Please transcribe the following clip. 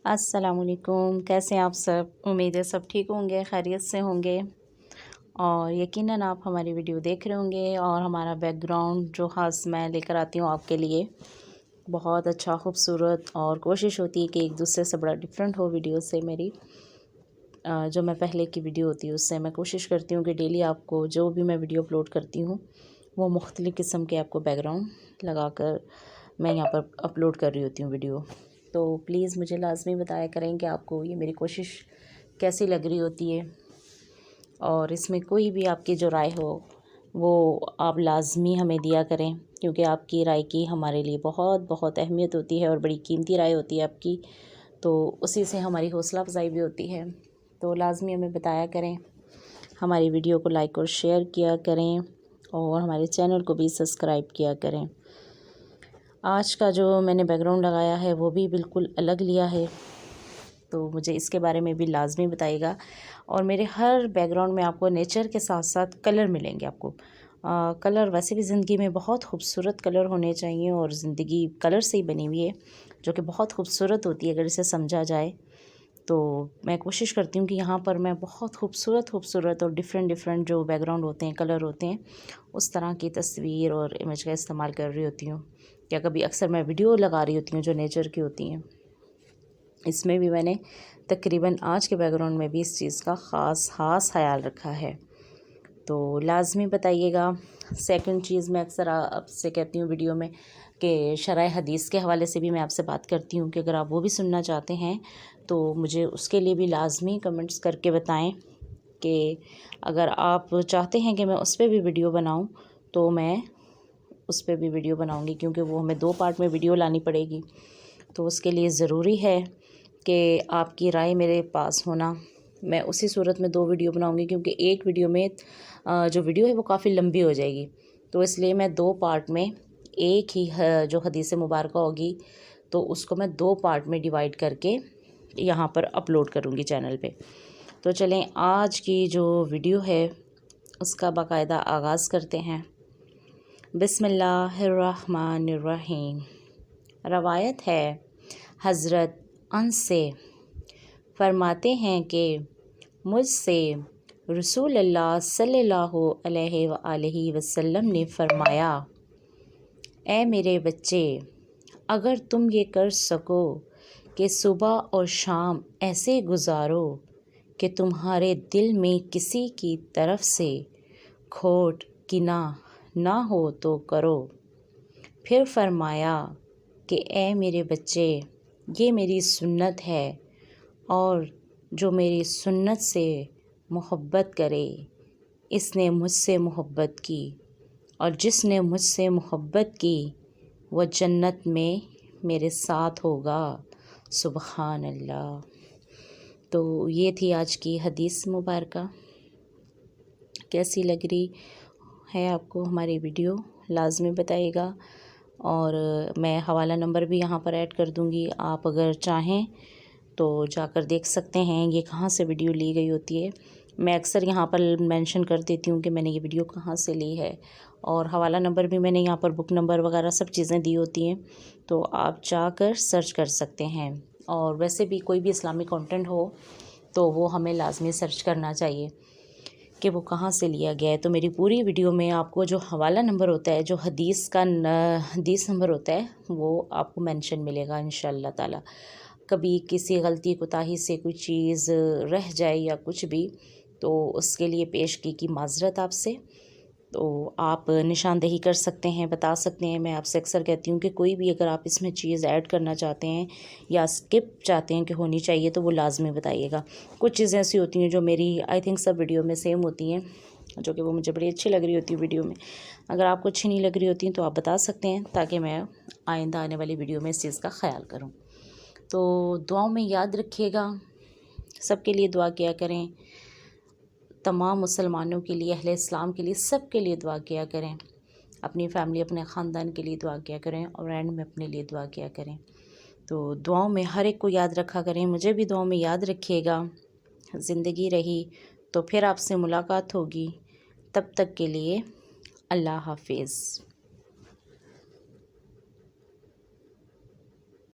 السلام علیکم، کیسے ہیں آپ سب؟ امید ہے سب ٹھیک ہوں گے، خیریت سے ہوں گے اور یقیناً آپ ہماری ویڈیو دیکھ رہے ہوں گے۔ اور ہمارا بیک گراؤنڈ جو خاص میں لے کر آتی ہوں آپ کے لیے، بہت اچھا خوبصورت، اور کوشش ہوتی ہے کہ ایک دوسرے سے بڑا ڈفرینٹ ہو ویڈیو سے میری۔ جو میں پہلے کی ویڈیو ہوتی ہے اس سے میں کوشش کرتی ہوں کہ ڈیلی آپ کو جو بھی میں ویڈیو اپلوڈ کرتی ہوں وہ مختلف قسم کے آپ کو بیک گراؤنڈ لگا کر میں یہاں پر اپلوڈ کر رہی ہوتی ہوں ویڈیو۔ تو پلیز مجھے لازمی بتایا کریں کہ آپ کو یہ میری کوشش کیسی لگ رہی ہوتی ہے، اور اس میں کوئی بھی آپ کی جو رائے ہو وہ آپ لازمی ہمیں دیا کریں، کیونکہ آپ کی رائے کی ہمارے لیے بہت بہت اہمیت ہوتی ہے اور بڑی قیمتی رائے ہوتی ہے آپ کی، تو اسی سے ہماری حوصلہ افزائی بھی ہوتی ہے۔ تو لازمی ہمیں بتایا کریں، ہماری ویڈیو کو لائک اور شیئر کیا کریں اور ہمارے چینل کو بھی سبسکرائب کیا کریں۔ آج کا جو میں نے بیک گراؤنڈ لگایا ہے وہ بھی بالکل الگ لیا ہے، تو مجھے اس کے بارے میں بھی لازمی بتائیے گا۔ اور میرے ہر بیک گراؤنڈ میں آپ کو نیچر کے ساتھ ساتھ کلر ملیں گے آپ کو۔ کلر ویسے بھی زندگی میں بہت خوبصورت کلر ہونے چاہیے، اور زندگی کلر سے ہی بنی ہوئی ہے جو کہ بہت خوبصورت ہوتی ہے اگر اسے سمجھا جائے۔ تو میں کوشش کرتی ہوں کہ یہاں پر میں بہت خوبصورت اور ڈفرینٹ جو بیک گراؤنڈ ہوتے ہیں، کلر ہوتے ہیں، اس طرح کی تصویر اور امیج کا استعمال کر رہی ہوتی ہوں۔ یا کبھی اکثر میں ویڈیو لگا رہی ہوتی ہوں جو نیچر کی ہوتی ہیں، اس میں بھی میں نے تقریباً آج کے بیک گراؤنڈ میں بھی اس چیز کا خاص خیال رکھا ہے، تو لازمی بتائیے گا۔ سیکنڈ چیز میں اکثر آپ سے کہتی ہوں ویڈیو میں کہ شرح حدیث کے حوالے سے بھی میں آپ سے بات کرتی ہوں کہ اگر آپ وہ بھی سننا چاہتے ہیں تو مجھے اس کے لیے بھی لازمی کمنٹس کر کے بتائیں کہ اگر آپ چاہتے ہیں کہ میں اس پہ بھی ویڈیو بناؤں تو میں اس پہ بھی ویڈیو بناؤں گی، کیونکہ وہ ہمیں 2 پارٹ میں ویڈیو لانی پڑے گی، تو اس کے لیے ضروری ہے کہ آپ کی رائے میرے پاس ہونا۔ میں اسی صورت میں 2 ویڈیو بناؤں گی، کیونکہ ایک ویڈیو میں جو ویڈیو ہے وہ کافی لمبی ہو جائے گی، تو اس لیے میں 2 پارٹ میں ایک ہی جو حدیث مبارکہ ہوگی تو اس کو میں 2 پارٹ میں ڈیوائیڈ کر کے یہاں پر اپلوڈ کروں گی چینل پہ۔ تو چلیں آج کی جو ویڈیو ہے اس کا باقاعدہ آغاز کرتے ہیں۔ بسم اللہ الرحمن الرحیم۔ روایت ہے حضرت انس سے، فرماتے ہیں کہ مجھ سے رسول اللہ صلی اللہ علیہ وآلہ وسلم نے فرمایا، اے میرے بچے، اگر تم یہ کر سکو کہ صبح اور شام ایسے گزارو کہ تمہارے دل میں کسی کی طرف سے کھوٹ کینہ نہ ہو تو کرو۔ پھر فرمایا کہ اے میرے بچے، یہ میری سنت ہے، اور جو میری سنت سے محبت کرے اس نے مجھ سے محبت کی، اور جس نے مجھ سے محبت کی وہ جنت میں میرے ساتھ ہوگا۔ سبحان اللہ۔ تو یہ تھی آج کی حدیث مبارکہ۔ کیسی لگ رہی ہے آپ کو ہماری ویڈیو؟ لازمی بتائیے گا، اور میں حوالہ نمبر بھی یہاں پر ایڈ کر دوں گی، آپ اگر چاہیں تو جا کر دیکھ سکتے ہیں یہ کہاں سے ویڈیو لی گئی ہوتی ہے۔ میں اکثر یہاں پر مینشن کر دیتی ہوں کہ میں نے یہ ویڈیو کہاں سے لی ہے، اور حوالہ نمبر بھی میں نے یہاں پر بک نمبر وغیرہ سب چیزیں دی ہوتی ہیں، تو آپ جا کر سرچ کر سکتے ہیں۔ اور ویسے بھی کوئی بھی اسلامی کنٹینٹ ہو تو وہ ہمیں لازمی سرچ کرنا چاہیے کہ وہ کہاں سے لیا گیا ہے۔ تو میری پوری ویڈیو میں آپ کو جو حوالہ نمبر ہوتا ہے، جو حدیث نمبر ہوتا ہے، وہ آپ کو مینشن ملے گا انشاءاللہ تعالی۔ کبھی کسی غلطی کوتاہی سے کوئی چیز رہ جائے یا کچھ بھی، تو اس کے لیے پیش کی معذرت آپ سے۔ تو آپ نشاندہی کر سکتے ہیں، بتا سکتے ہیں۔ میں آپ سے اکثر کہتی ہوں کہ کوئی بھی اگر آپ اس میں چیز ایڈ کرنا چاہتے ہیں یا سکپ چاہتے ہیں کہ ہونی چاہیے تو وہ لازمی بتائیے گا۔ کچھ چیزیں ایسی ہوتی ہیں جو میری آئی تھنک سب ویڈیو میں سیم ہوتی ہیں، جو کہ وہ مجھے بڑی اچھی لگ رہی ہوتی ہے ویڈیو میں۔ اگر آپ کو اچھی نہیں لگ رہی ہوتی ہیں تو آپ بتا سکتے ہیں، تاکہ میں آئندہ آنے والی ویڈیو میں اس چیز کا خیال کروں۔ تو دعاؤں میں یاد رکھیے گا، سب کے لیے دعا کیا کریں، تمام مسلمانوں کے لیے، اہل اسلام کے لیے، سب کے لیے دعا کیا کریں، اپنی فیملی، اپنے خاندان کے لیے دعا کیا کریں، اور اینڈ میں اپنے لیے دعا کیا کریں۔ تو دعاؤں میں ہر ایک کو یاد رکھا کریں، مجھے بھی دعاؤں میں یاد رکھیے گا۔ زندگی رہی تو پھر آپ سے ملاقات ہوگی، تب تک کے لیے اللہ حافظ۔